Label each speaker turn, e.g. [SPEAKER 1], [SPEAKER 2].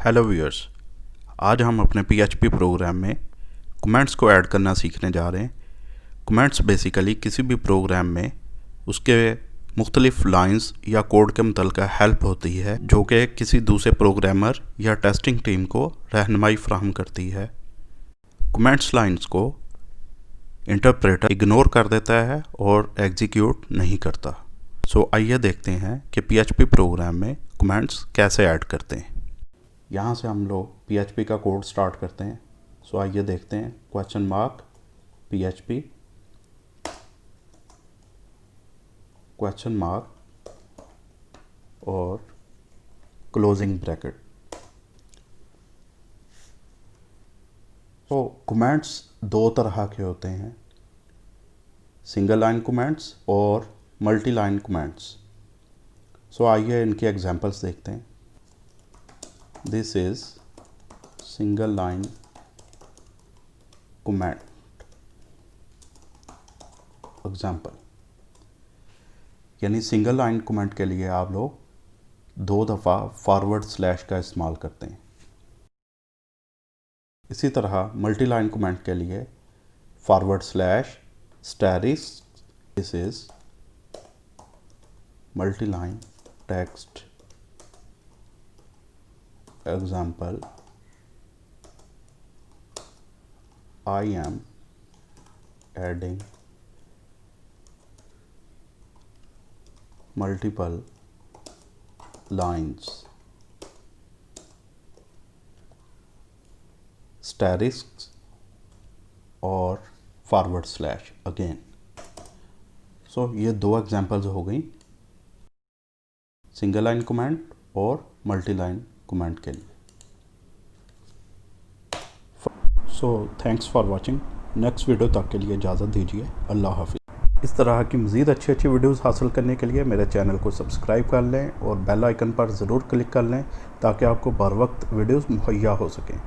[SPEAKER 1] Hello viewers, आज हम अपने पीएचपी प्रोग्राम में कमेंट्स को ऐड करना सीखने जा रहे हैं। कमेंट्स बेसिकली किसी भी प्रोग्राम में उसके मुख्तलिफ लाइंस या कोड के मुतल्लिक़ हेल्प होती है जो कि किसी दूसरे प्रोग्रामर या टेस्टिंग टीम को रहनुमाई फराहम करती है। कमेंट्स लाइंस को इंटरप्रेटर इग्नोर कर देता है और एग्जीक्यूट नहीं करता। सो आइए देखते हैं कि पीएचपी प्रोग्राम में कमेंट्स कैसे ऐड करते हैं। यहाँ से हम लोग पीएचपी का कोड स्टार्ट करते हैं। सो आइए देखते हैं PHP और क्लोजिंग ब्रैकेट। तो कमेंट्स दो तरह के होते हैं, सिंगल लाइन कमेंट्स और मल्टी लाइन कमेंट्स। सो आइए इनके एग्जांपल्स देखते हैं। This is single line comment example, यानी सिंगल लाइन कमेंट के लिए आप लोग 2 दफ़ा फॉरवर्ड स्लैश का इस्तेमाल करते हैं। इसी तरह मल्टी लाइन कमेंट के लिए forward slash asterisk, this is multi line text example, I am adding multiple lines, asterisks और फॉरवर्ड स्लैश अगेन। सो ये 2 एग्जांपल्स हो गई सिंगल लाइन कमेंट और मल्टी लाइन कमेंट के लिए। So thanks for watching. Next video तक के लिए इजाज़त दीजिए। अल्लाह हाफिज़। इस तरह की मज़ीद अच्छी वीडियोस हासिल करने के लिए मेरे चैनल को सब्सक्राइब कर लें और बेल आइकन पर ज़रूर क्लिक कर लें ताकि आपको बर वक्त वीडियोस मुहैया हो सकें।